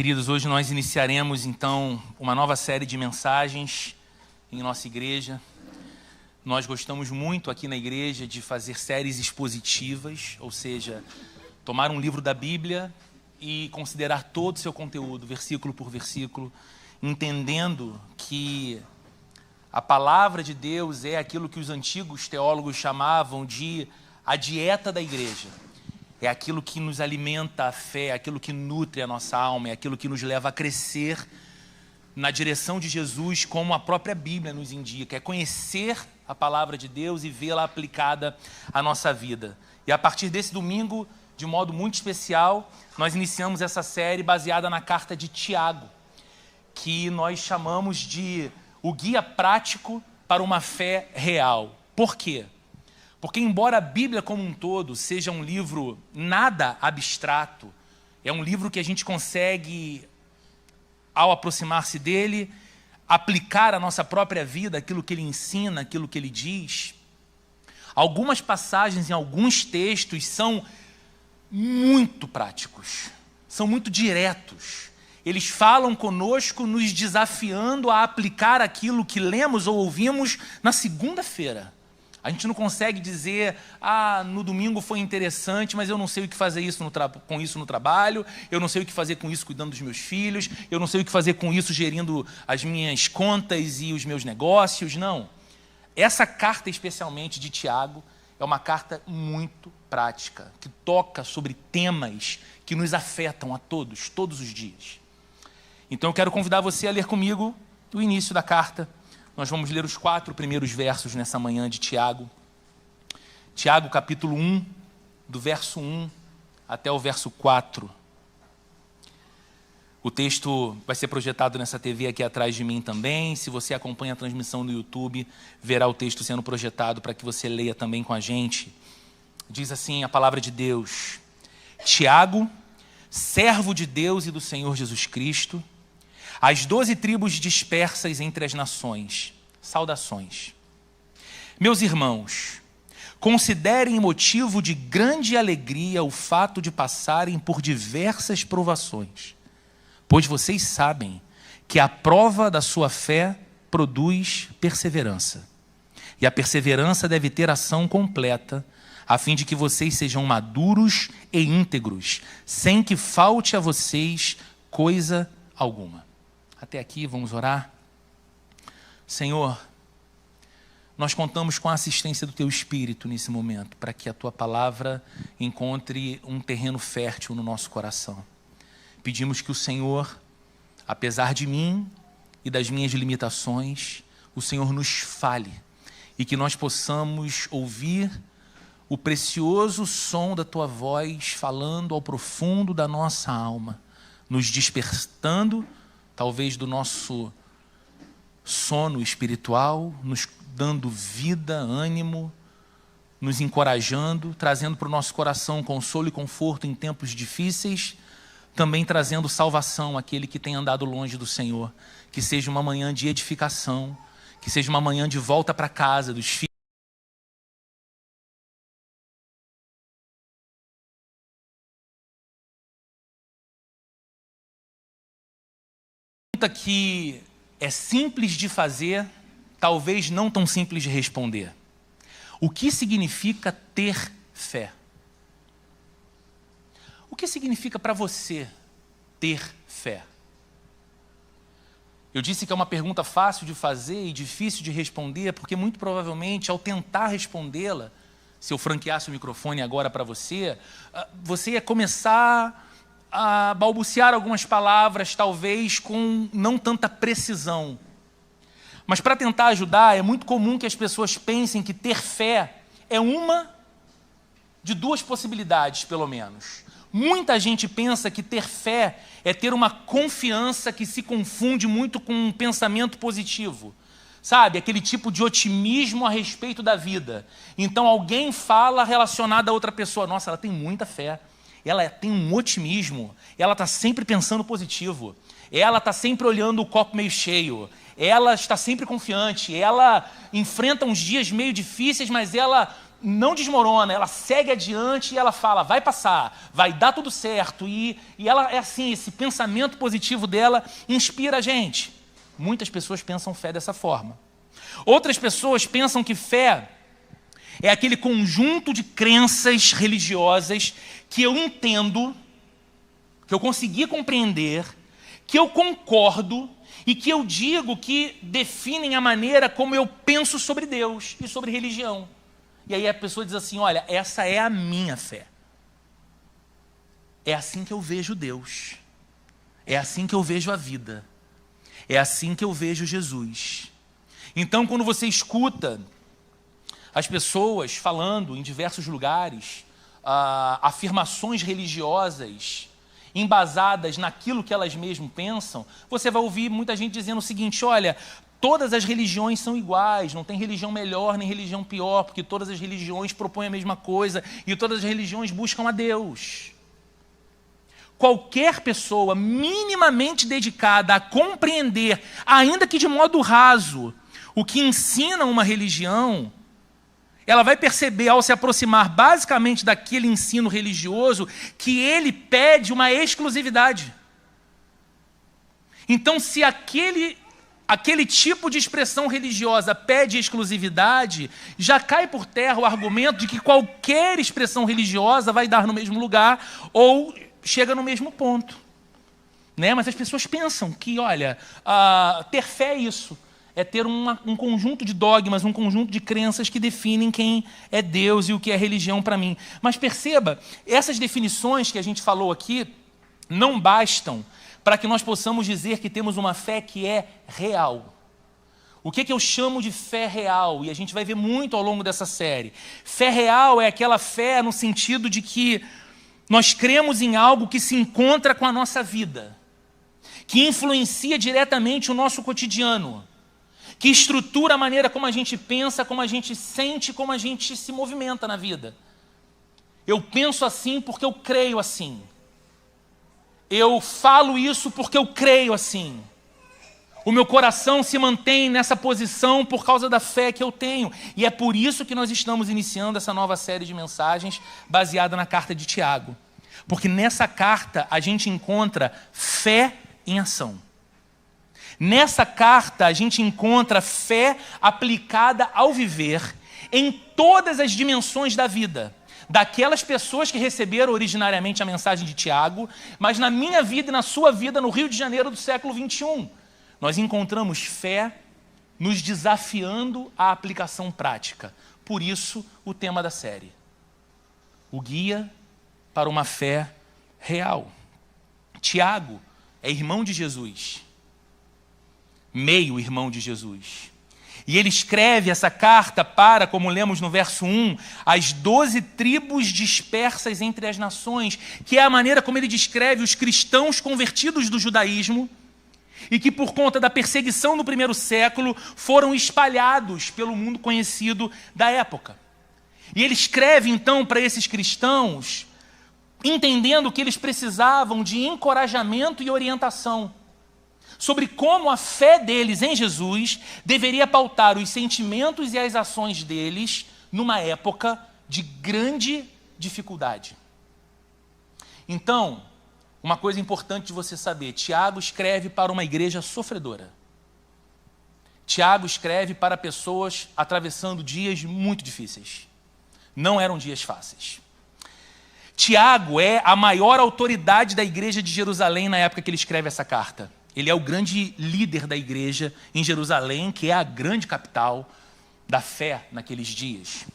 Queridos, hoje nós iniciaremos então uma nova série de mensagens em nossa igreja. Nós gostamos muito aqui na igreja de fazer séries expositivas, ou seja, tomar um livro da Bíblia e considerar todo o seu conteúdo, versículo por versículo, entendendo que a palavra de Deus é aquilo que os antigos teólogos chamavam de a dieta da igreja. É aquilo que nos alimenta a fé, é aquilo que nutre a nossa alma, é aquilo que nos leva a crescer na direção de Jesus, como a própria Bíblia nos indica. É conhecer a palavra de Deus e vê-la aplicada à nossa vida. E a partir desse domingo, de modo muito especial, nós iniciamos essa série baseada na carta de Tiago, que nós chamamos de o guia prático para uma fé real. Por quê? Porque embora a Bíblia como um todo seja um livro nada abstrato, é um livro que a gente consegue, ao aproximar-se dele, aplicar à nossa própria vida aquilo que ele ensina, aquilo que ele diz. Algumas passagens em alguns textos são muito práticos, são muito diretos. Eles falam conosco, nos desafiando a aplicar aquilo que lemos ou ouvimos na segunda-feira. A gente não consegue dizer, no domingo foi interessante, mas eu não sei o que fazer com isso no trabalho, eu não sei o que fazer com isso cuidando dos meus filhos, eu não sei o que fazer com isso gerindo as minhas contas e os meus negócios. Não. Essa carta, especialmente de Tiago, é uma carta muito prática, que toca sobre temas que nos afetam a todos os dias. Então eu quero convidar você a ler comigo o início da carta. Nós vamos ler os 4 primeiros versos nessa manhã de Tiago. Tiago, capítulo 1, do verso 1 até o verso 4. O texto vai ser projetado nessa TV aqui atrás de mim também. Se você acompanha a transmissão no YouTube, verá o texto sendo projetado para que você leia também com a gente. Diz assim a palavra de Deus: Tiago, servo de Deus e do Senhor Jesus Cristo, as 12 tribos dispersas entre as nações, saudações. Meus irmãos, considerem motivo de grande alegria o fato de passarem por diversas provações, pois vocês sabem que a prova da sua fé produz perseverança. E a perseverança deve ter ação completa, a fim de que vocês sejam maduros e íntegros, sem que falte a vocês coisa alguma. Até aqui, vamos orar. Senhor, nós contamos com a assistência do Teu Espírito nesse momento, para que a Tua palavra encontre um terreno fértil no nosso coração. Pedimos que o Senhor, apesar de mim e das minhas limitações, o Senhor nos fale e que nós possamos ouvir o precioso som da Tua voz falando ao profundo da nossa alma, nos despertando talvez do nosso sono espiritual, nos dando vida, ânimo, nos encorajando, trazendo para o nosso coração consolo e conforto em tempos difíceis, também trazendo salvação àquele que tem andado longe do Senhor. Que seja uma manhã de edificação, que seja uma manhã de volta para casa dos filhos. Que é simples de fazer, talvez não tão simples de responder. O que significa ter fé? O que significa para você ter fé? Eu disse que é uma pergunta fácil de fazer e difícil de responder, porque muito provavelmente ao tentar respondê-la, se eu franqueasse o microfone agora para você, você ia começar a balbuciar algumas palavras, talvez com não tanta precisão. Mas para tentar ajudar, é muito comum que as pessoas pensem que ter fé é uma de 2 possibilidades, pelo menos. Muita gente pensa que ter fé é ter uma confiança que se confunde muito com um pensamento positivo. Sabe, aquele tipo de otimismo a respeito da vida. Então alguém fala relacionado a outra pessoa: nossa, ela tem muita fé. Ela tem um otimismo, ela está sempre pensando positivo, ela está sempre olhando o copo meio cheio, ela está sempre confiante, ela enfrenta uns dias meio difíceis, mas ela não desmorona, ela segue adiante e ela fala, vai passar, vai dar tudo certo. E ela é assim, esse pensamento positivo dela inspira a gente. Muitas pessoas pensam fé dessa forma. Outras pessoas pensam que fé é aquele conjunto de crenças religiosas que eu entendo, que eu consegui compreender, que eu concordo e que eu digo que definem a maneira como eu penso sobre Deus e sobre religião. E aí a pessoa diz assim, olha, essa é a minha fé. É assim que eu vejo Deus. É assim que eu vejo a vida. É assim que eu vejo Jesus. Então, quando você escuta as pessoas falando em diversos lugares, afirmações religiosas embasadas naquilo que elas mesmas pensam, você vai ouvir muita gente dizendo o seguinte, olha, todas as religiões são iguais, não tem religião melhor nem religião pior, porque todas as religiões propõem a mesma coisa e todas as religiões buscam a Deus. Qualquer pessoa minimamente dedicada a compreender, ainda que de modo raso, o que ensina uma religião, ela vai perceber, ao se aproximar basicamente daquele ensino religioso, que ele pede uma exclusividade. Então, se aquele tipo de expressão religiosa pede exclusividade, já cai por terra o argumento de que qualquer expressão religiosa vai dar no mesmo lugar ou chega no mesmo ponto. Né? Mas as pessoas pensam que, olha, ter fé é isso. É ter um conjunto de dogmas, um conjunto de crenças que definem quem é Deus e o que é religião para mim. Mas perceba, essas definições que a gente falou aqui não bastam para que nós possamos dizer que temos uma fé que é real. O que eu chamo de fé real? E a gente vai ver muito ao longo dessa série. Fé real é aquela fé no sentido de que nós cremos em algo que se encontra com a nossa vida, que influencia diretamente o nosso cotidiano, que estrutura a maneira como a gente pensa, como a gente sente, como a gente se movimenta na vida. Eu penso assim porque eu creio assim. Eu falo isso porque eu creio assim. O meu coração se mantém nessa posição por causa da fé que eu tenho. E é por isso que nós estamos iniciando essa nova série de mensagens baseada na carta de Tiago. Porque nessa carta a gente encontra fé em ação. Nessa carta a gente encontra fé aplicada ao viver em todas as dimensões da vida. Daquelas pessoas que receberam originariamente a mensagem de Tiago, mas na minha vida e na sua vida no Rio de Janeiro do século 21. Nós encontramos fé nos desafiando à aplicação prática. Por isso, o tema da série. O guia para uma fé real. Tiago é irmão de Jesus. Meio-irmão de Jesus. E ele escreve essa carta para, como lemos no verso 1, as 12 tribos dispersas entre as nações, que é a maneira como ele descreve os cristãos convertidos do judaísmo e que, por conta da perseguição no primeiro século, foram espalhados pelo mundo conhecido da época. E ele escreve, então, para esses cristãos, entendendo que eles precisavam de encorajamento e orientação sobre como a fé deles em Jesus deveria pautar os sentimentos e as ações deles numa época de grande dificuldade. Então, uma coisa importante de você saber, Tiago escreve para uma igreja sofredora. Tiago escreve para pessoas atravessando dias muito difíceis. Não eram dias fáceis. Tiago é a maior autoridade da igreja de Jerusalém na época que ele escreve essa carta. Ele é o grande líder da igreja em Jerusalém, que é a grande capital da fé naqueles dias.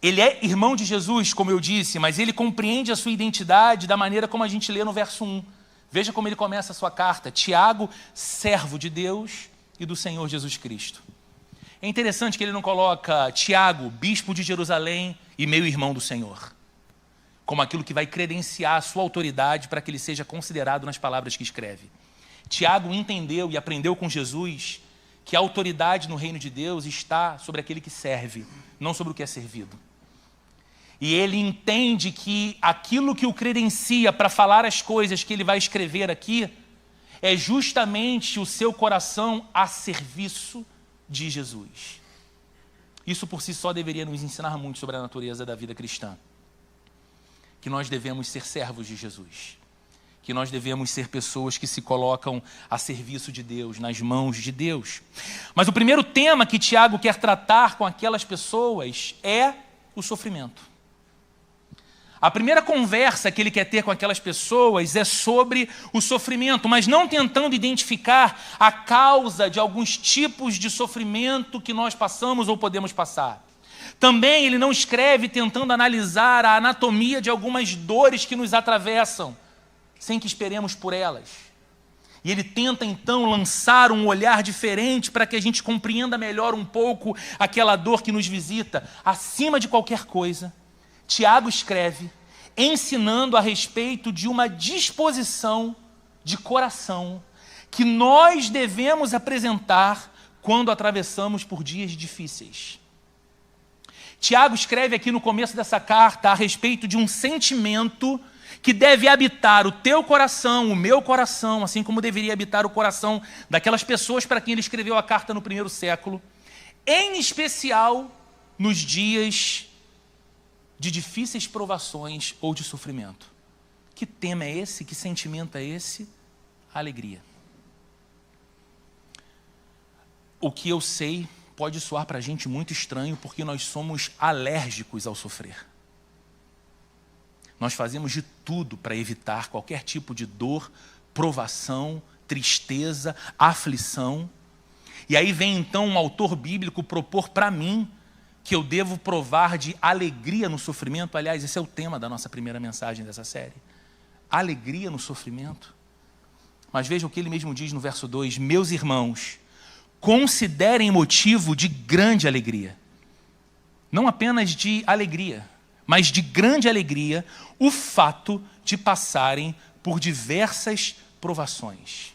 Ele é irmão de Jesus, como eu disse, mas ele compreende a sua identidade da maneira como a gente lê no verso 1. Veja como ele começa a sua carta. Tiago, servo de Deus e do Senhor Jesus Cristo. É interessante que ele não coloca Tiago, bispo de Jerusalém e meio-irmão do Senhor, como aquilo que vai credenciar a sua autoridade para que ele seja considerado nas palavras que escreve. Tiago entendeu e aprendeu com Jesus que a autoridade no reino de Deus está sobre aquele que serve, não sobre o que é servido. E ele entende que aquilo que o credencia para falar as coisas que ele vai escrever aqui é justamente o seu coração a serviço de Jesus. Isso por si só deveria nos ensinar muito sobre a natureza da vida cristã. Que nós devemos ser servos de Jesus. Que nós devemos ser pessoas que se colocam a serviço de Deus, nas mãos de Deus. Mas o primeiro tema que Tiago quer tratar com aquelas pessoas é o sofrimento. A primeira conversa que ele quer ter com aquelas pessoas é sobre o sofrimento, mas não tentando identificar a causa de alguns tipos de sofrimento que nós passamos ou podemos passar. Também ele não escreve tentando analisar a anatomia de algumas dores que nos atravessam, sem que esperemos por elas. E ele tenta então lançar um olhar diferente para que a gente compreenda melhor um pouco aquela dor que nos visita. Acima de qualquer coisa, Tiago escreve ensinando a respeito de uma disposição de coração que nós devemos apresentar quando atravessamos por dias difíceis. Tiago escreve aqui no começo dessa carta a respeito de um sentimento que deve habitar o teu coração, o meu coração, assim como deveria habitar o coração daquelas pessoas para quem ele escreveu a carta no primeiro século, em especial nos dias de difíceis provações ou de sofrimento. Que tema é esse? Que sentimento é esse? Alegria. O que eu sei pode soar para a gente muito estranho, porque nós somos alérgicos ao sofrer. Nós fazemos de tudo para evitar qualquer tipo de dor, provação, tristeza, aflição. E aí vem então um autor bíblico propor para mim que eu devo provar de alegria no sofrimento. Aliás, esse é o tema da nossa primeira mensagem dessa série. Alegria no sofrimento. Mas veja o que ele mesmo diz no verso 2. Meus irmãos, considerem motivo de grande alegria. Não apenas de alegria, mas de grande alegria o fato de passarem por diversas provações.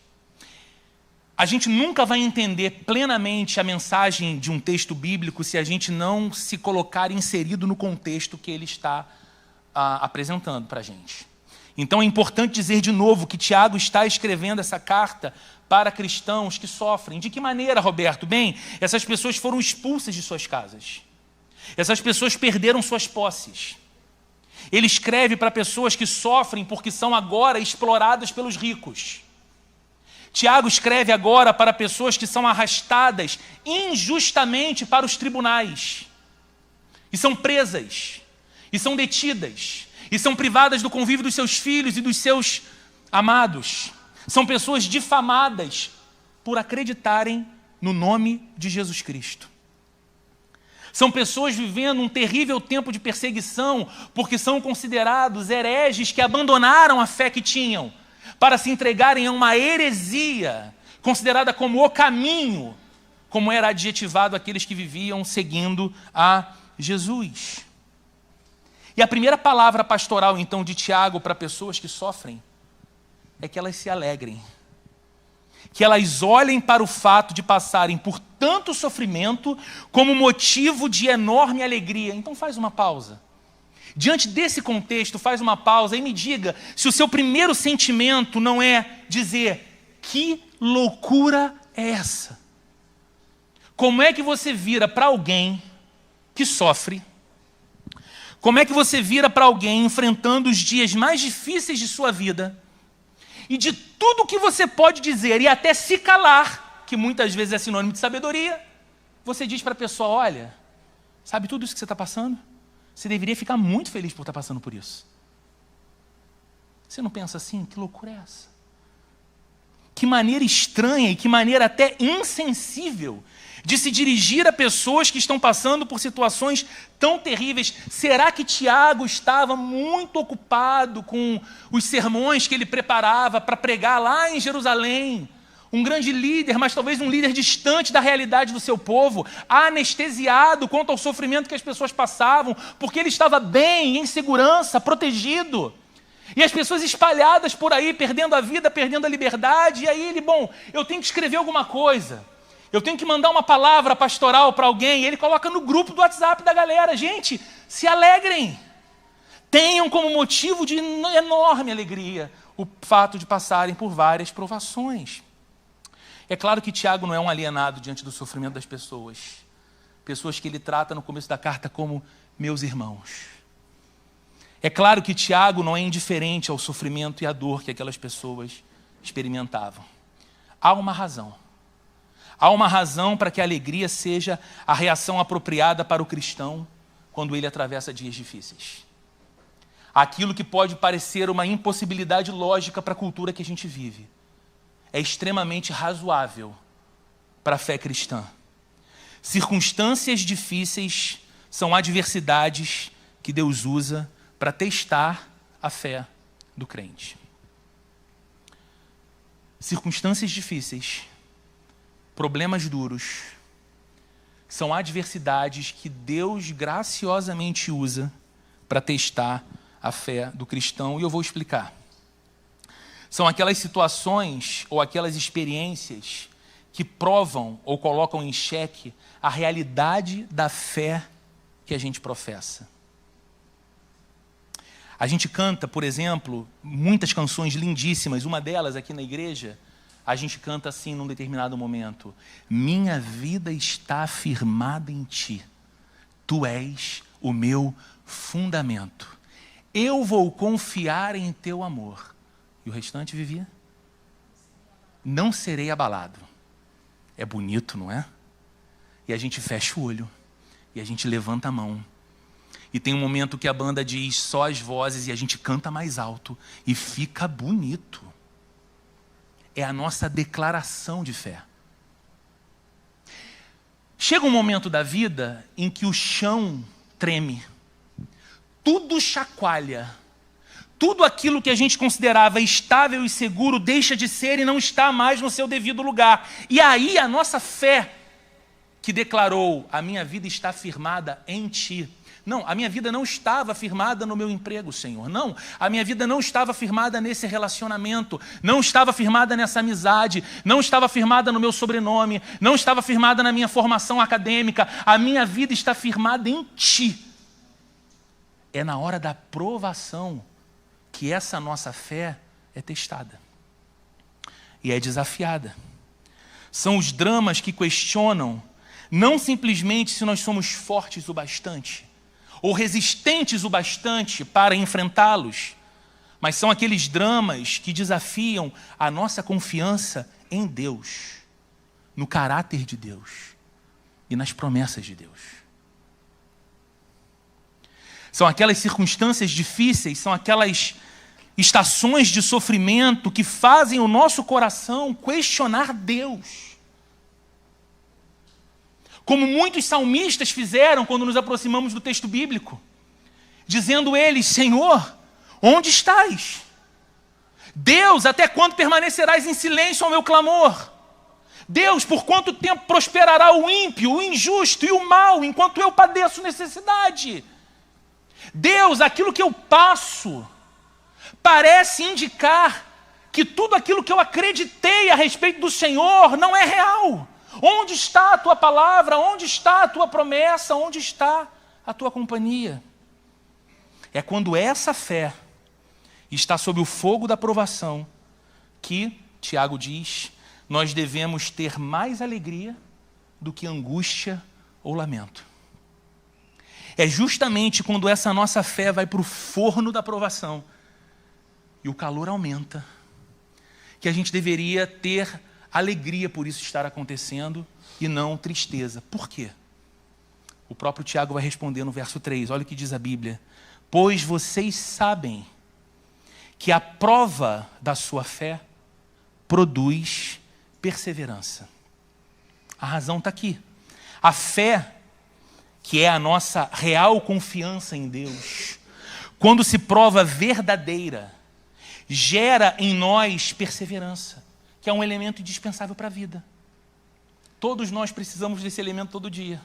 A gente nunca vai entender plenamente a mensagem de um texto bíblico se a gente não se colocar inserido no contexto que ele está apresentando para a gente. Então é importante dizer de novo que Tiago está escrevendo essa carta para cristãos que sofrem. De que maneira, Roberto? Bem, essas pessoas foram expulsas de suas casas. Essas pessoas perderam suas posses. Ele escreve para pessoas que sofrem porque são agora exploradas pelos ricos. Tiago escreve agora para pessoas que são arrastadas injustamente para os tribunais. E são presas. E são detidas. E são privadas do convívio dos seus filhos e dos seus amados. São pessoas difamadas por acreditarem no nome de Jesus Cristo. São pessoas vivendo um terrível tempo de perseguição porque são considerados hereges que abandonaram a fé que tinham para se entregarem a uma heresia considerada como o caminho, como era adjetivado aqueles que viviam seguindo a Jesus. E a primeira palavra pastoral, então, de Tiago para pessoas que sofrem é que elas se alegrem. Que elas olhem para o fato de passarem por tanto sofrimento como motivo de enorme alegria. Então faz uma pausa. Diante desse contexto, faz uma pausa e me diga se o seu primeiro sentimento não é dizer: que loucura é essa? Como é que você vira para alguém que sofre? Como é que você vira para alguém enfrentando os dias mais difíceis de sua vida e de tudo que você pode dizer e até se calar, que muitas vezes é sinônimo de sabedoria, você diz para a pessoa: olha, sabe tudo isso que você está passando? Você deveria ficar muito feliz por estar passando por isso. Você não pensa assim? Que loucura é essa? Que maneira estranha e que maneira até insensível de se dirigir a pessoas que estão passando por situações tão terríveis. Será que Tiago estava muito ocupado com os sermões que ele preparava para pregar lá em Jerusalém? Um grande líder, mas talvez um líder distante da realidade do seu povo, anestesiado quanto ao sofrimento que as pessoas passavam, porque ele estava bem, em segurança, protegido. E as pessoas espalhadas por aí, perdendo a vida, perdendo a liberdade. E aí ele, eu tenho que escrever alguma coisa. Eu tenho que mandar uma palavra pastoral para alguém. E ele coloca no grupo do WhatsApp da galera: gente, se alegrem. Tenham como motivo de enorme alegria o fato de passarem por várias provações. É claro que Tiago não é um alienado diante do sofrimento das pessoas. pessoas que ele trata no começo da carta como meus irmãos. É claro que Tiago não é indiferente ao sofrimento e à dor que aquelas pessoas experimentavam. Há uma razão. Há uma razão para que a alegria seja a reação apropriada para o cristão quando ele atravessa dias difíceis. Aquilo que pode parecer uma impossibilidade lógica para a cultura que a gente vive é extremamente razoável para a fé cristã. Circunstâncias difíceis são adversidades que Deus usa para testar a fé do crente. Circunstâncias difíceis, problemas duros, são adversidades que Deus graciosamente usa para testar a fé do cristão, e eu vou explicar. São aquelas situações ou aquelas experiências que provam ou colocam em xeque a realidade da fé que a gente professa. A gente canta, por exemplo, muitas canções lindíssimas. Uma delas aqui na igreja, a gente canta assim num determinado momento: minha vida está firmada em ti, tu és o meu fundamento, eu vou confiar em teu amor. E o restante vivia: não serei abalado. É bonito, não é? E a gente fecha o olho, e a gente levanta a mão. E tem um momento que a banda diz só as vozes e a gente canta mais alto. E fica bonito. É a nossa declaração de fé. Chega um momento da vida em que o chão treme. Tudo chacoalha. Tudo aquilo que a gente considerava estável e seguro deixa de ser e não está mais no seu devido lugar. E aí a nossa fé, que declarou: a minha vida está firmada em ti. Não, a minha vida não estava firmada no meu emprego, Senhor. Não, a minha vida não estava firmada nesse relacionamento. Não estava firmada nessa amizade. Não estava firmada no meu sobrenome. Não estava firmada na minha formação acadêmica. A minha vida está firmada em ti. É na hora da provação que essa nossa fé é testada. E é desafiada. São os dramas que questionam não simplesmente se nós somos fortes o bastante, ou resistentes o bastante para enfrentá-los, mas são aqueles dramas que desafiam a nossa confiança em Deus, no caráter de Deus e nas promessas de Deus. São aquelas circunstâncias difíceis, são aquelas estações de sofrimento que fazem o nosso coração questionar Deus. Como muitos salmistas fizeram quando nos aproximamos do texto bíblico, dizendo eles: Senhor, onde estás? Deus, até quando permanecerás em silêncio ao meu clamor? Deus, por quanto tempo prosperará o ímpio, o injusto e o mal, enquanto eu padeço necessidade? Deus, aquilo que eu passo parece indicar que tudo aquilo que eu acreditei a respeito do Senhor não é real. Onde está a tua palavra? Onde está a tua promessa? Onde está a tua companhia? É quando essa fé está sob o fogo da provação que, Tiago diz, nós devemos ter mais alegria do que angústia ou lamento. É justamente quando essa nossa fé vai para o forno da provação e o calor aumenta, que a gente deveria ter alegria por isso estar acontecendo e não tristeza. Por quê? O próprio Tiago vai responder no verso 3. Olha o que diz a Bíblia: pois vocês sabem que a prova da sua fé produz perseverança. A razão está aqui. A fé, que é a nossa real confiança em Deus, quando se prova verdadeira, gera em nós perseverança, que é um elemento indispensável para a vida. Todos nós precisamos desse elemento todo dia.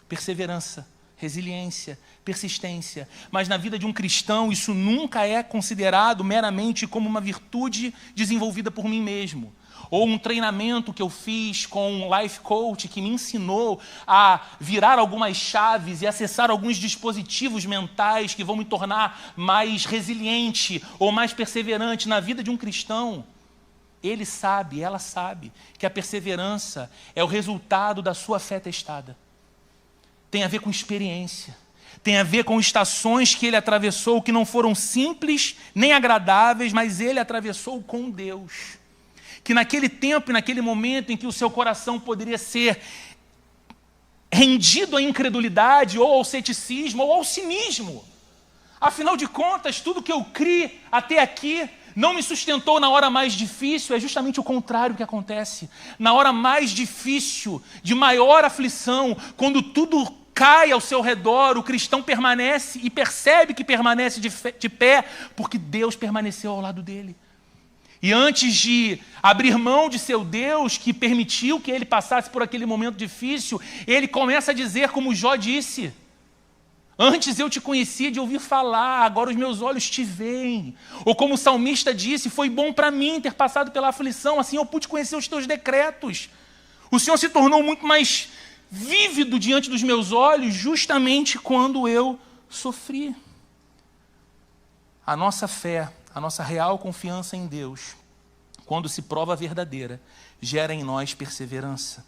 Perseverança, resiliência, persistência. Mas na vida de um cristão isso nunca é considerado meramente como uma virtude desenvolvida por mim mesmo, ou um treinamento que eu fiz com um life coach que me ensinou a virar algumas chaves e acessar alguns dispositivos mentais que vão me tornar mais resiliente ou mais perseverante. Na vida de um cristão, ele sabe, ela sabe, que a perseverança é o resultado da sua fé testada. tem a ver com experiência. Tem a ver com estações que ele atravessou que não foram simples nem agradáveis, mas ele atravessou com Deus. Que naquele tempo e naquele momento em que o seu coração poderia ser rendido à incredulidade, ou ao ceticismo, ou ao cinismo. Afinal de contas, tudo que eu criei até aqui não me sustentou na hora mais difícil. É justamente o contrário que acontece. Na hora mais difícil, de maior aflição, quando tudo cai ao seu redor, o cristão permanece e percebe que permanece de pé, porque Deus permaneceu ao lado dele. E antes de abrir mão de seu Deus, que permitiu que ele passasse por aquele momento difícil, ele começa a dizer, como Jó disse: antes eu te conhecia de ouvir falar, agora os meus olhos te veem. Ou como o salmista disse: foi bom para mim ter passado pela aflição, assim eu pude conhecer os teus decretos. O Senhor se tornou muito mais vívido diante dos meus olhos, justamente quando eu sofri. A nossa fé, a nossa real confiança em Deus, quando se prova verdadeira, gera em nós perseverança.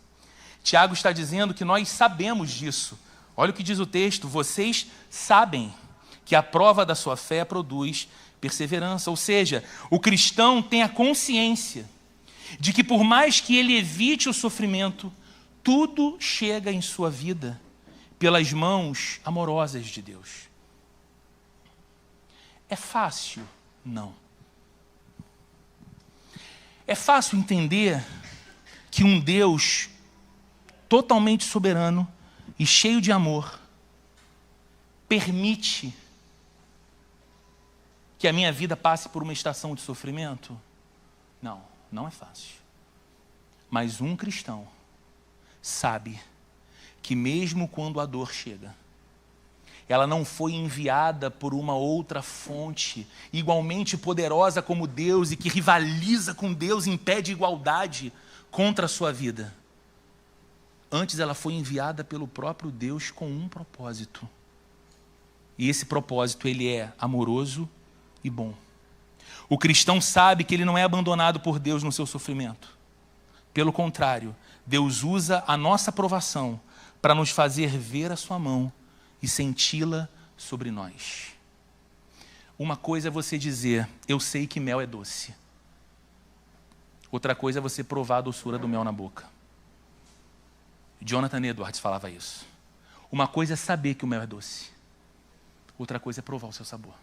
Tiago está dizendo que nós sabemos disso. Olha o que diz o texto: vocês sabem que a prova da sua fé produz perseverança. Ou seja, o cristão tem a consciência de que por mais que ele evite o sofrimento, tudo chega em sua vida pelas mãos amorosas de Deus. É fácil? Não. É fácil entender que um Deus totalmente soberano e cheio de amor permite que a minha vida passe por uma estação de sofrimento? Não, não é fácil. Mas um cristão sabe que mesmo quando a dor chega, ela não foi enviada por uma outra fonte igualmente poderosa como Deus e que rivaliza com Deus em pé de igualdade contra a sua vida. Antes ela foi enviada pelo próprio Deus com um propósito. E esse propósito, ele é amoroso e bom. O cristão sabe que ele não é abandonado por Deus no seu sofrimento. Pelo contrário, Deus usa a nossa provação para nos fazer ver a sua mão e senti-la sobre nós. Uma coisa é você dizer: eu sei que mel é doce. Outra coisa é você provar a doçura do mel na boca. Jonathan Edwards falava isso. Uma coisa é saber que o mel é doce. Outra coisa é provar o seu sabor.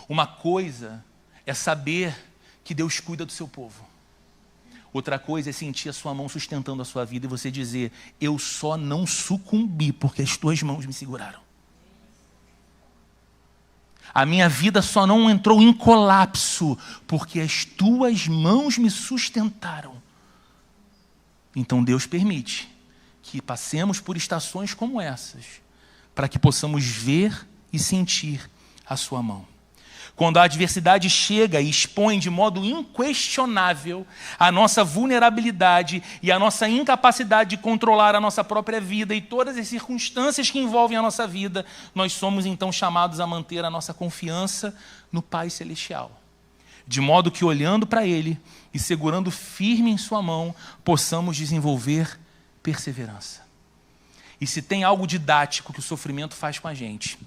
Uma coisa é saber que Deus cuida do seu povo. Outra coisa é sentir a sua mão sustentando a sua vida e você dizer: eu só não sucumbi porque as tuas mãos me seguraram. A minha vida só não entrou em colapso porque as tuas mãos me sustentaram. Então Deus permite que passemos por estações como essas, para que possamos ver e sentir a sua mão. Quando a adversidade chega e expõe de modo inquestionável a nossa vulnerabilidade e a nossa incapacidade de controlar a nossa própria vida e todas as circunstâncias que envolvem a nossa vida, nós somos então chamados a manter a nossa confiança no Pai Celestial. De modo que, olhando para Ele e segurando firme em sua mão, possamos desenvolver perseverança. E se tem algo didático que o sofrimento faz com a gente,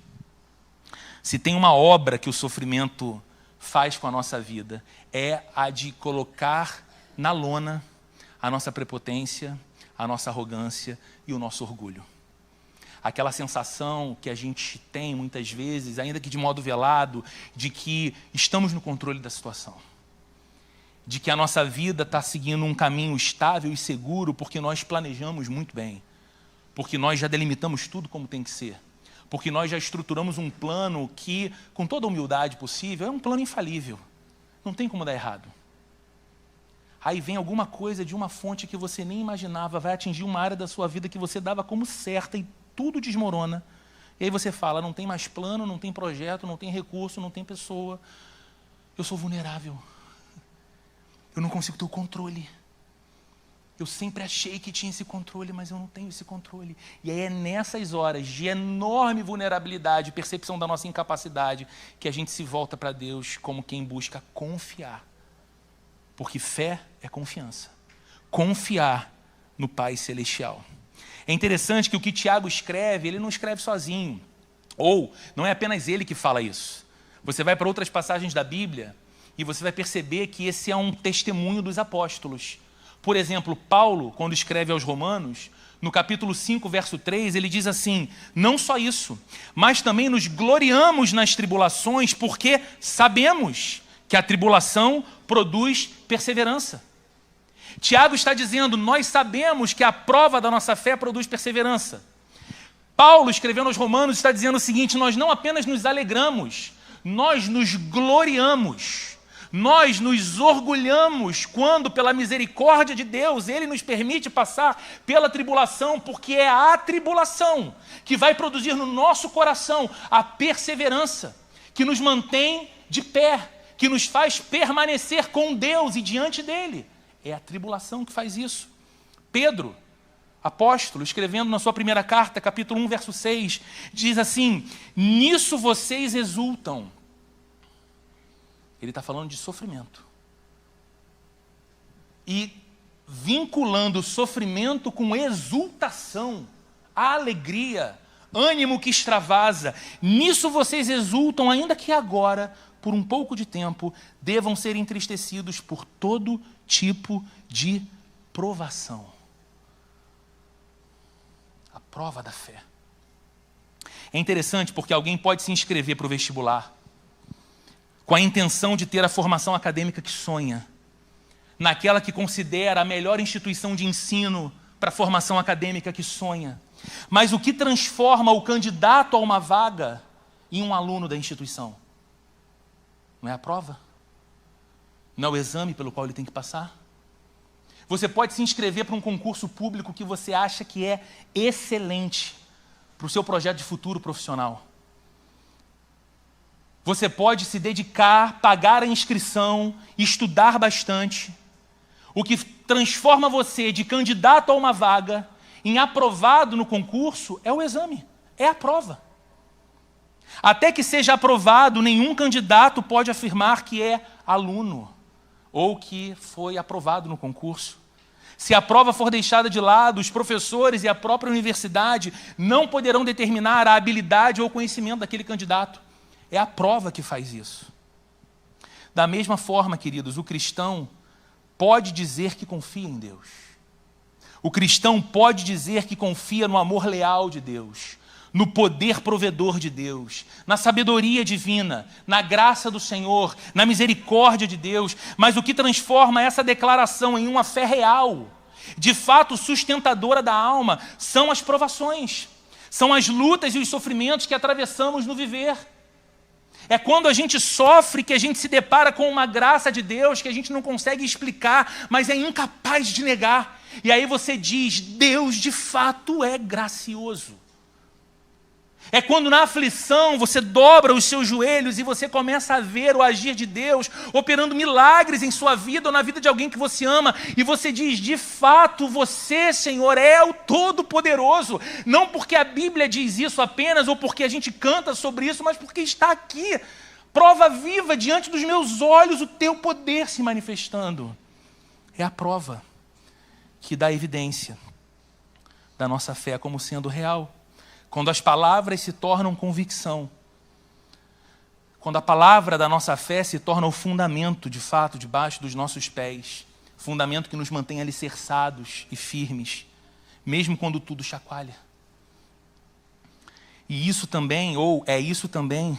se tem uma obra que o sofrimento faz com a nossa vida, é a de colocar na lona a nossa prepotência, a nossa arrogância e o nosso orgulho. Aquela sensação que a gente tem muitas vezes, ainda que de modo velado, de que estamos no controle da situação. De que a nossa vida está seguindo um caminho estável e seguro porque nós planejamos muito bem. Porque nós já delimitamos tudo como tem que ser. Porque nós já estruturamos um plano que, com toda a humildade possível, é um plano infalível. Não tem como dar errado. Aí vem alguma coisa de uma fonte que você nem imaginava, vai atingir uma área da sua vida que você dava como certa e tudo desmorona. E aí você fala: não tem mais plano, não tem projeto, não tem recurso, não tem pessoa. Eu sou vulnerável. Eu não consigo ter o controle. Eu sempre achei que tinha esse controle, mas eu não tenho esse controle. E aí é nessas horas de enorme vulnerabilidade, percepção da nossa incapacidade, que a gente se volta para Deus como quem busca confiar. Porque fé é confiança. Confiar no Pai Celestial. É interessante que o que Tiago escreve, ele não escreve sozinho. Ou, não é apenas ele que fala isso. Você vai para outras passagens da Bíblia e você vai perceber que esse é um testemunho dos apóstolos. Por exemplo, Paulo, quando escreve aos Romanos, no capítulo 5, verso 3, ele diz assim: não só isso, mas também nos gloriamos nas tribulações, porque sabemos que a tribulação produz perseverança. Tiago está dizendo, nós sabemos que a prova da nossa fé produz perseverança. Paulo, escrevendo aos Romanos, está dizendo o seguinte: nós não apenas nos alegramos, nós nos gloriamos, nós nos orgulhamos quando, pela misericórdia de Deus, Ele nos permite passar pela tribulação, porque é a tribulação que vai produzir no nosso coração a perseverança, que nos mantém de pé, que nos faz permanecer com Deus e diante dEle. É a tribulação que faz isso. Pedro, apóstolo, escrevendo na sua primeira carta, capítulo 1, verso 6, diz assim: nisso vocês exultam. Ele está falando de sofrimento. E vinculando o sofrimento com exultação, alegria, ânimo que extravasa. Nisso vocês exultam, ainda que agora, por um pouco de tempo, devam ser entristecidos por todo tipo de provação. A prova da fé. É interessante porque alguém pode se inscrever para o vestibular com a intenção de ter a formação acadêmica que sonha, naquela que considera a melhor instituição de ensino para a formação acadêmica que sonha. Mas o que transforma o candidato a uma vaga em um aluno da instituição? Não é a prova? Não é o exame pelo qual ele tem que passar? Você pode se inscrever para um concurso público que você acha que é excelente para o seu projeto de futuro profissional. Você pode se dedicar, pagar a inscrição, estudar bastante. O que transforma você de candidato a uma vaga em aprovado no concurso é o exame, é a prova. Até que seja aprovado, nenhum candidato pode afirmar que é aluno ou que foi aprovado no concurso. Se a prova for deixada de lado, os professores e a própria universidade não poderão determinar a habilidade ou conhecimento daquele candidato. É a prova que faz isso. Da mesma forma, queridos, o cristão pode dizer que confia em Deus. O cristão pode dizer que confia no amor leal de Deus, no poder provedor de Deus, na sabedoria divina, na graça do Senhor, na misericórdia de Deus. Mas o que transforma essa declaração em uma fé real, de fato sustentadora da alma, são as provações, são as lutas e os sofrimentos que atravessamos no viver. É quando a gente sofre que a gente se depara com uma graça de Deus que a gente não consegue explicar, mas é incapaz de negar. E aí você diz, Deus de fato é gracioso. É quando na aflição você dobra os seus joelhos e você começa a ver o agir de Deus operando milagres em sua vida ou na vida de alguém que você ama. E você diz, de fato, você, Senhor, é o Todo-Poderoso. Não porque a Bíblia diz isso apenas ou porque a gente canta sobre isso, mas porque está aqui, prova viva diante dos meus olhos, o teu poder se manifestando. É a prova que dá evidência da nossa fé como sendo real. Quando as palavras se tornam convicção, quando a palavra da nossa fé se torna o fundamento, de fato, debaixo dos nossos pés, fundamento que nos mantém alicerçados e firmes, mesmo quando tudo chacoalha. E isso também, ou é isso também,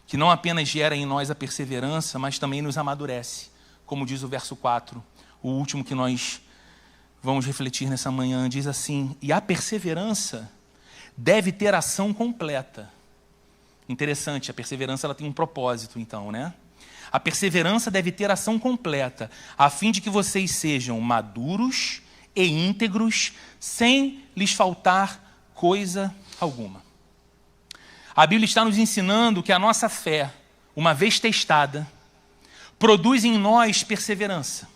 que não apenas gera em nós a perseverança, mas também nos amadurece, como diz o verso 4, o último que nós vamos refletir nessa manhã, diz assim, e a perseverança deve ter ação completa. Interessante, a perseverança ela tem um propósito então, né? A perseverança deve ter ação completa, a fim de que vocês sejam maduros e íntegros, sem lhes faltar coisa alguma. A Bíblia está nos ensinando que a nossa fé, uma vez testada, produz em nós perseverança.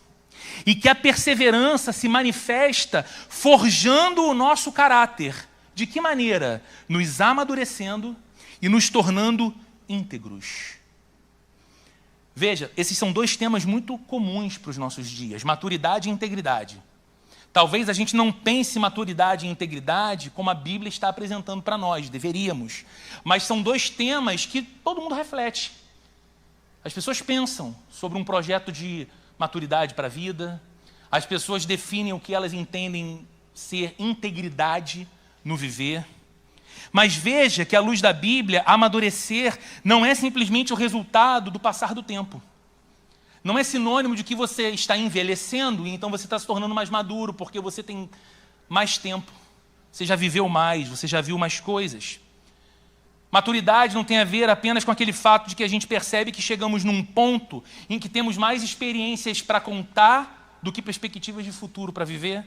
E que a perseverança se manifesta forjando o nosso caráter. De que maneira? Nos amadurecendo e nos tornando íntegros. Veja, esses são dois temas muito comuns para os nossos dias, maturidade e integridade. Talvez a gente não pense maturidade e integridade como a Bíblia está apresentando para nós, deveríamos. Mas são dois temas que todo mundo reflete. As pessoas pensam sobre um projeto de maturidade para a vida, as pessoas definem o que elas entendem ser integridade no viver. Mas veja que, à luz da Bíblia, amadurecer não é simplesmente o resultado do passar do tempo. Não é sinônimo de que você está envelhecendo e então você está se tornando mais maduro, porque você tem mais tempo, você já viveu mais, você já viu mais coisas. Maturidade não tem a ver apenas com aquele fato de que a gente percebe que chegamos num ponto em que temos mais experiências para contar do que perspectivas de futuro para viver.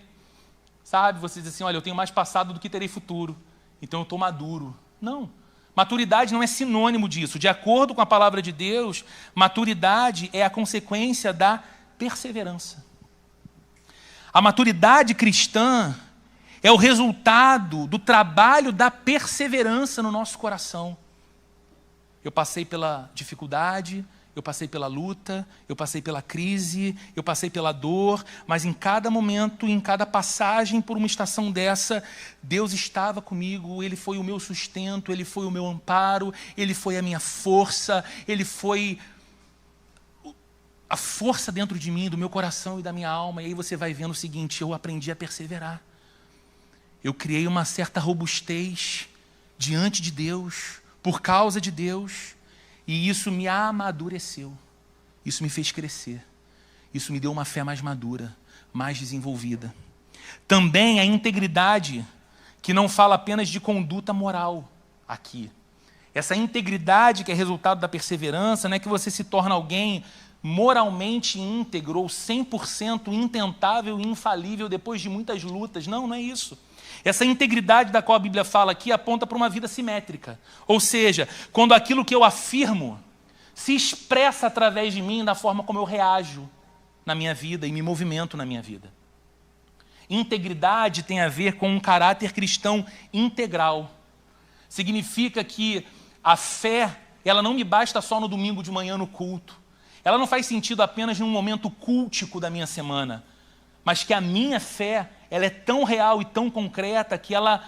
Sabe, você diz assim, olha, eu tenho mais passado do que terei futuro, então eu estou maduro. Não. Maturidade não é sinônimo disso. De acordo com a palavra de Deus, maturidade é a consequência da perseverança. A maturidade cristã é o resultado do trabalho da perseverança no nosso coração. Eu passei pela dificuldade, eu passei pela luta, eu passei pela crise, eu passei pela dor, mas em cada momento, em cada passagem por uma estação dessa, Deus estava comigo, Ele foi o meu sustento, Ele foi o meu amparo, Ele foi a minha força, Ele foi a força dentro de mim, do meu coração e da minha alma. E aí você vai vendo o seguinte, eu aprendi a perseverar. Eu criei uma certa robustez diante de Deus, por causa de Deus. E isso me amadureceu, isso me fez crescer, isso me deu uma fé mais madura, mais desenvolvida. Também a integridade, que não fala apenas de conduta moral aqui. Essa integridade que é resultado da perseverança, não é que você se torna alguém moralmente íntegro ou 100% intentável e infalível depois de muitas lutas. Não, não é isso. Essa integridade da qual a Bíblia fala aqui aponta para uma vida simétrica. Ou seja, quando aquilo que eu afirmo se expressa através de mim da forma como eu reajo na minha vida e me movimento na minha vida. Integridade tem a ver com um caráter cristão integral. Significa que a fé, ela não me basta só no domingo de manhã no culto. Ela não faz sentido apenas num momento cultico da minha semana. Mas que a minha fé, ela é tão real e tão concreta que ela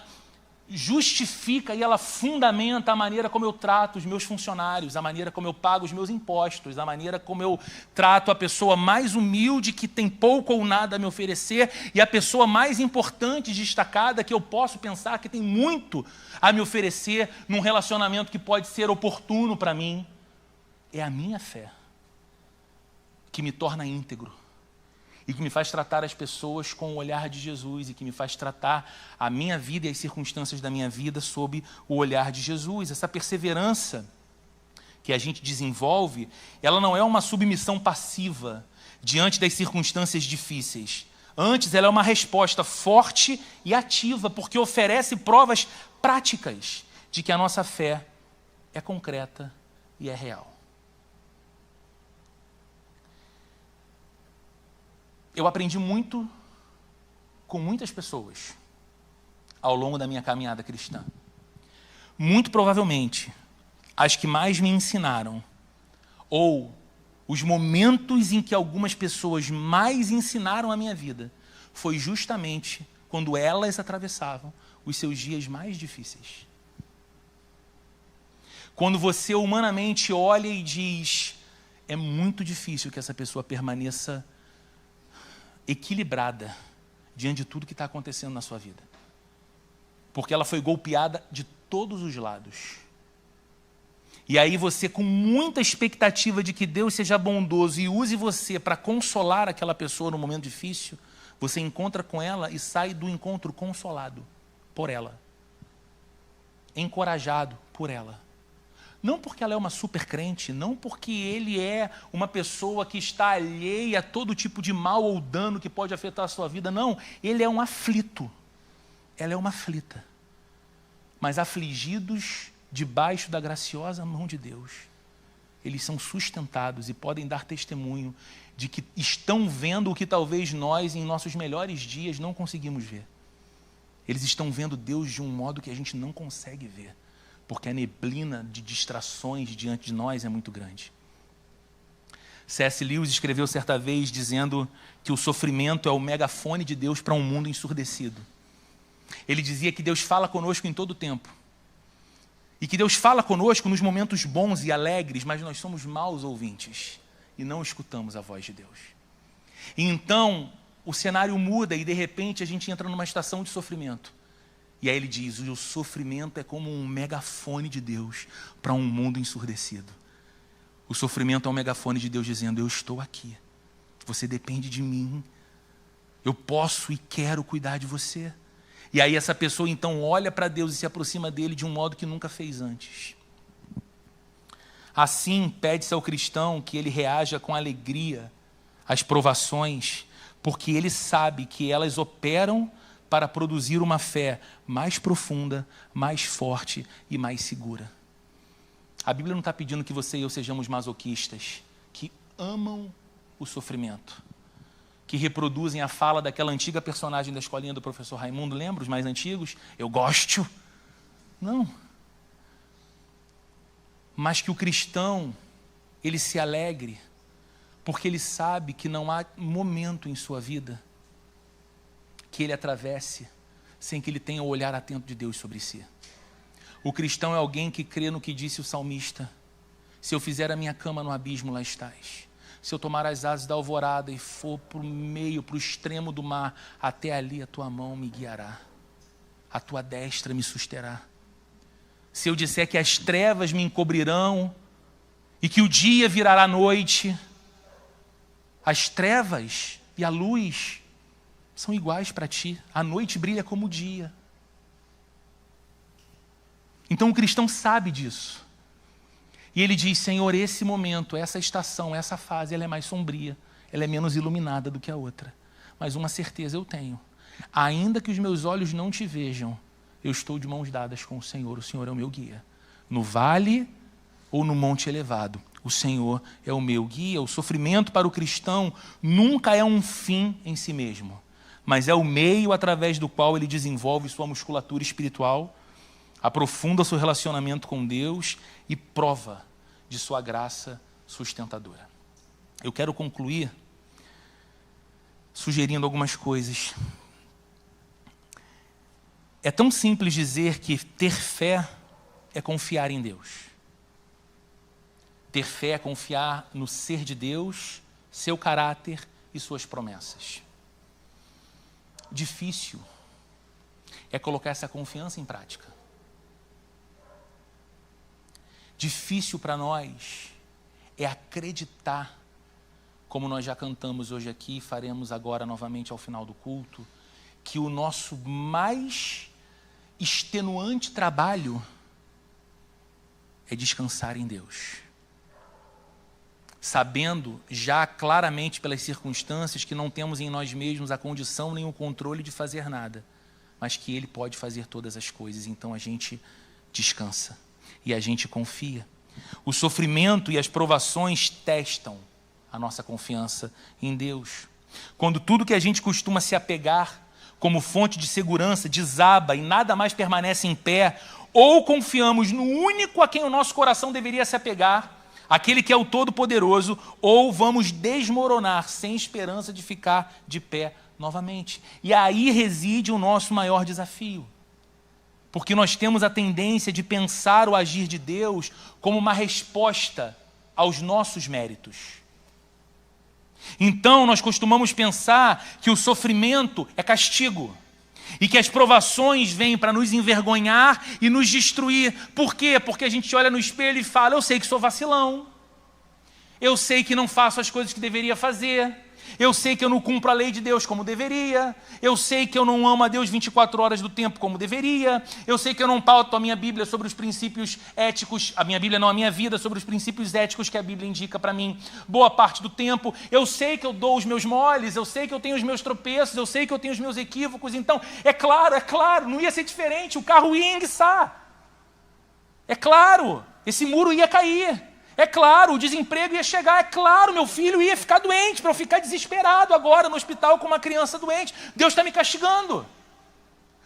justifica e ela fundamenta a maneira como eu trato os meus funcionários, a maneira como eu pago os meus impostos, a maneira como eu trato a pessoa mais humilde que tem pouco ou nada a me oferecer e a pessoa mais importante, destacada, que eu posso pensar que tem muito a me oferecer num relacionamento que pode ser oportuno para mim. É a minha fé que me torna íntegro. E que me faz tratar as pessoas com o olhar de Jesus, e que me faz tratar a minha vida e as circunstâncias da minha vida sob o olhar de Jesus. Essa perseverança que a gente desenvolve, ela não é uma submissão passiva diante das circunstâncias difíceis. Antes, ela é uma resposta forte e ativa, porque oferece provas práticas de que a nossa fé é concreta e é real. Eu aprendi muito com muitas pessoas ao longo da minha caminhada cristã. Muito provavelmente, as que mais me ensinaram, ou os momentos em que algumas pessoas mais ensinaram a minha vida, foi justamente quando elas atravessavam os seus dias mais difíceis. Quando você humanamente olha e diz, é muito difícil que essa pessoa permaneça equilibrada diante de tudo que está acontecendo na sua vida. Porque ela foi golpeada de todos os lados. E aí você, com muita expectativa de que Deus seja bondoso e use você para consolar aquela pessoa no momento difícil, você encontra com ela e sai do encontro consolado por ela. Encorajado por ela. Não porque ela é uma super crente, não porque ele é uma pessoa que está alheia a todo tipo de mal ou dano que pode afetar a sua vida. Não, ele é um aflito. Ela é uma aflita. Mas afligidos debaixo da graciosa mão de Deus, eles são sustentados e podem dar testemunho de que estão vendo o que talvez nós, em nossos melhores dias, não conseguimos ver. Eles estão vendo Deus de um modo que a gente não consegue ver. Porque a neblina de distrações diante de nós é muito grande. C.S. Lewis escreveu certa vez dizendo que o sofrimento é o megafone de Deus para um mundo ensurdecido. Ele dizia que Deus fala conosco em todo o tempo. E que Deus fala conosco nos momentos bons e alegres, mas nós somos maus ouvintes e não escutamos a voz de Deus. E então o cenário muda e de repente a gente entra numa estação de sofrimento. E aí ele diz, o sofrimento é como um megafone de Deus para um mundo ensurdecido. O sofrimento é um megafone de Deus dizendo, eu estou aqui, você depende de mim, eu posso e quero cuidar de você. E aí essa pessoa então olha para Deus e se aproxima dele de um modo que nunca fez antes. Assim, pede-se ao cristão que ele reaja com alegria às provações, porque ele sabe que elas operam para produzir uma fé mais profunda, mais forte e mais segura. A Bíblia não está pedindo que você e eu sejamos masoquistas, que amam o sofrimento, que reproduzem a fala daquela antiga personagem da escolinha do professor Raimundo, lembra os mais antigos? Eu gosto. Não. Mas que o cristão, ele se alegre, porque ele sabe que não há momento em sua vida que ele atravesse sem que ele tenha o olhar atento de Deus sobre si. O cristão é alguém que crê no que disse o salmista. Se eu fizer a minha cama no abismo, lá estás. Se eu tomar as asas da alvorada e for para o meio, para o extremo do mar, até ali a tua mão me guiará. A tua destra me susterá. Se eu disser que as trevas me encobrirão e que o dia virará noite, as trevas e a luz são iguais para ti. A noite brilha como o dia. Então o cristão sabe disso. E ele diz, Senhor, esse momento, essa estação, essa fase, ela é mais sombria, ela é menos iluminada do que a outra. Mas uma certeza eu tenho, ainda que os meus olhos não te vejam, eu estou de mãos dadas com o Senhor é o meu guia. No vale ou no monte elevado, o Senhor é o meu guia. O sofrimento para o cristão nunca é um fim em si mesmo, mas é o meio através do qual ele desenvolve sua musculatura espiritual, aprofunda seu relacionamento com Deus e prova de sua graça sustentadora. Eu quero concluir sugerindo algumas coisas. É tão simples dizer que ter fé é confiar em Deus. Ter fé é confiar no ser de Deus, seu caráter e suas promessas. Difícil é colocar essa confiança em prática. Difícil para nós é acreditar, como nós já cantamos hoje aqui, faremos agora novamente ao final do culto, que o nosso mais extenuante trabalho é descansar em Deus. Sabendo já claramente pelas circunstâncias que não temos em nós mesmos a condição nem o controle de fazer nada, mas que Ele pode fazer todas as coisas, então a gente descansa. E a gente confia. O sofrimento e as provações testam a nossa confiança em Deus. Quando tudo que a gente costuma se apegar como fonte de segurança desaba e nada mais permanece em pé, ou confiamos no único a quem o nosso coração deveria se apegar, aquele que é o Todo-Poderoso, ou vamos desmoronar sem esperança de ficar de pé novamente. E aí reside o nosso maior desafio. Porque nós temos a tendência de pensar o agir de Deus como uma resposta aos nossos méritos. Então nós costumamos pensar que o sofrimento é castigo e que as provações vêm para nos envergonhar e nos destruir. Por quê? Porque a gente olha no espelho e fala, eu sei que sou vacilão, eu sei que não faço as coisas que deveria fazer, eu sei que eu não cumpro a lei de Deus como deveria, eu sei que eu não amo a Deus 24 horas do tempo como deveria, eu sei que eu não pauto a minha Bíblia sobre os princípios éticos, a minha Bíblia não, a minha vida sobre os princípios éticos que a Bíblia indica para mim boa parte do tempo, eu sei que eu dou os meus moles, eu sei que eu tenho os meus tropeços, eu sei que eu tenho os meus equívocos, então é claro, não ia ser diferente, o carro ia enguiçar, é claro, esse muro ia cair. É claro, o desemprego ia chegar, é claro, meu filho ia ficar doente, para eu ficar desesperado agora no hospital com uma criança doente. Deus está me castigando.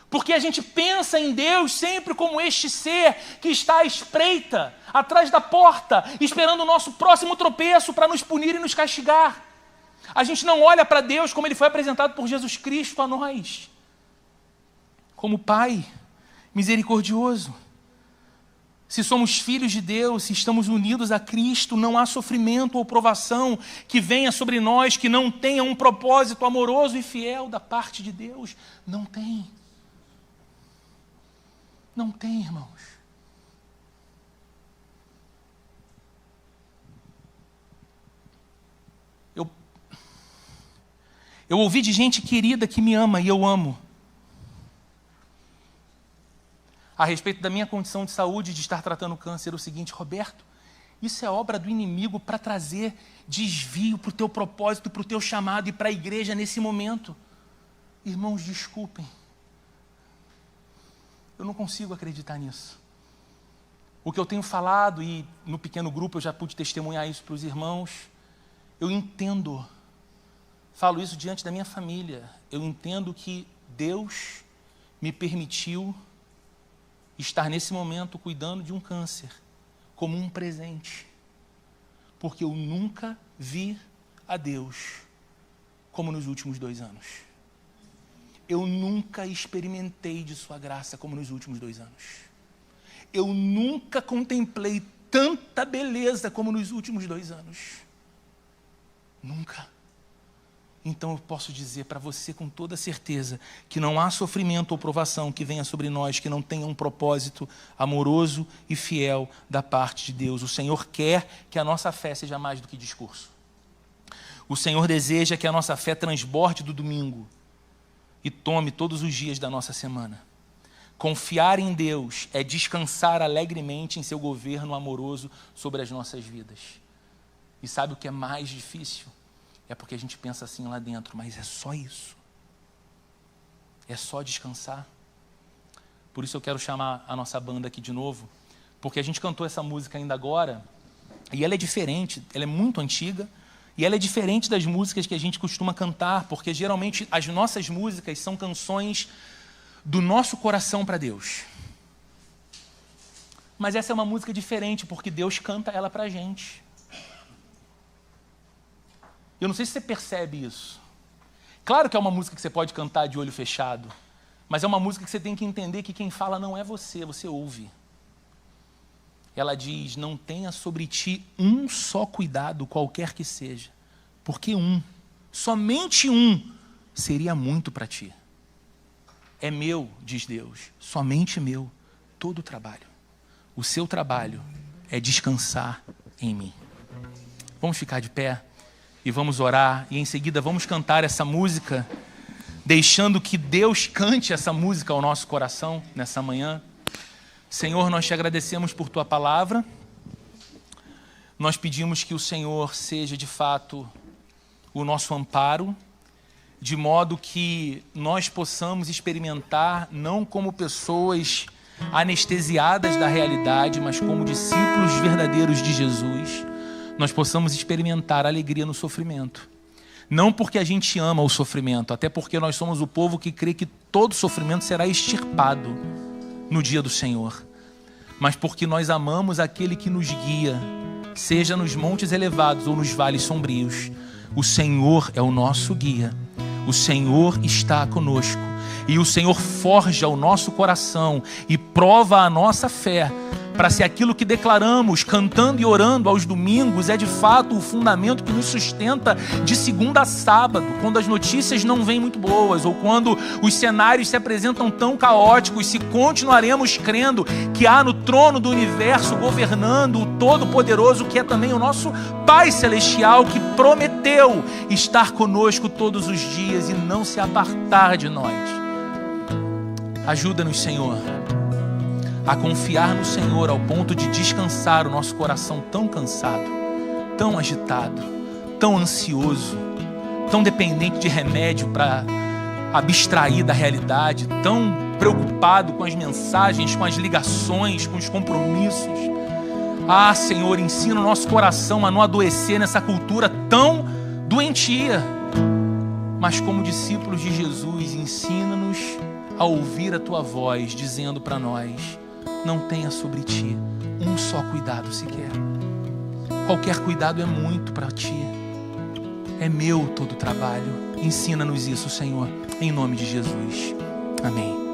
Porque a gente pensa em Deus sempre como este ser que está à espreita, atrás da porta, esperando o nosso próximo tropeço para nos punir e nos castigar. A gente não olha para Deus como Ele foi apresentado por Jesus Cristo a nós, como Pai misericordioso. Se somos filhos de Deus, se estamos unidos a Cristo, não há sofrimento ou provação que venha sobre nós que não tenha um propósito amoroso e fiel da parte de Deus. Não tem. Não tem, irmãos. Eu ouvi de gente querida que me ama e eu amo, a respeito da minha condição de saúde, de estar tratando câncer, o seguinte: Roberto, isso é obra do inimigo para trazer desvio para o teu propósito, para o teu chamado e para a igreja nesse momento. Irmãos, desculpem. Eu não consigo acreditar nisso. O que eu tenho falado, e no pequeno grupo eu já pude testemunhar isso para os irmãos, eu entendo, falo isso diante da minha família, eu entendo que Deus me permitiu estar nesse momento cuidando de um câncer, como um presente, porque eu nunca vi a Deus como nos últimos 2 anos. Eu nunca experimentei de sua graça como nos últimos 2 anos. Eu nunca contemplei tanta beleza como nos últimos 2 anos. Nunca. Então eu posso dizer para você com toda certeza que não há sofrimento ou provação que venha sobre nós que não tenha um propósito amoroso e fiel da parte de Deus. O Senhor quer que a nossa fé seja mais do que discurso. O Senhor deseja que a nossa fé transborde do domingo e tome todos os dias da nossa semana. Confiar em Deus é descansar alegremente em seu governo amoroso sobre as nossas vidas. E sabe o que é mais difícil? É porque a gente pensa assim lá dentro, mas é só isso. É só descansar. Por isso eu quero chamar a nossa banda aqui de novo, porque a gente cantou essa música ainda agora, e ela é diferente, ela é muito antiga, e ela é diferente das músicas que a gente costuma cantar, porque geralmente as nossas músicas são canções do nosso coração para Deus. Mas essa é uma música diferente, porque Deus canta ela para a gente. Eu não sei se você percebe isso. Claro que é uma música que você pode cantar de olho fechado, mas é uma música que você tem que entender que quem fala não é você, você ouve. Ela diz: não tenha sobre ti um só cuidado, qualquer que seja, porque somente um, seria muito para ti. É meu, diz Deus, somente meu, todo o trabalho. O seu trabalho é descansar em mim. Vamos ficar de pé e vamos orar, e em seguida vamos cantar essa música, deixando que Deus cante essa música ao nosso coração nessa manhã. Senhor, nós te agradecemos por tua palavra. Nós pedimos que o Senhor seja de fato o nosso amparo, de modo que nós possamos experimentar não como pessoas anestesiadas da realidade, mas como discípulos verdadeiros de Jesus. Nós possamos experimentar alegria no sofrimento. Não porque a gente ama o sofrimento, até porque nós somos o povo que crê que todo sofrimento será extirpado no dia do Senhor. Mas porque nós amamos aquele que nos guia, seja nos montes elevados ou nos vales sombrios. O Senhor é o nosso guia. O Senhor está conosco. E o Senhor forja o nosso coração e prova a nossa fé, para se aquilo que declaramos, cantando e orando aos domingos, é de fato o fundamento que nos sustenta de segunda a sábado, quando as notícias não vêm muito boas, ou quando os cenários se apresentam tão caóticos, se continuaremos crendo que há no trono do universo, governando, o Todo-Poderoso, que é também o nosso Pai Celestial, que prometeu estar conosco todos os dias e não se apartar de nós. Ajuda-nos, Senhor, a confiar no Senhor ao ponto de descansar o nosso coração tão cansado, tão agitado, tão ansioso, tão dependente de remédio para abstrair da realidade, tão preocupado com as mensagens, com as ligações, com os compromissos. Ah, Senhor, ensina o nosso coração a não adoecer nessa cultura tão doentia, mas como discípulos de Jesus, ensina-nos a ouvir a tua voz dizendo para nós: não tenha sobre ti um só cuidado sequer. Qualquer cuidado é muito para ti. É meu todo o trabalho. Ensina-nos isso, Senhor, em nome de Jesus. Amém.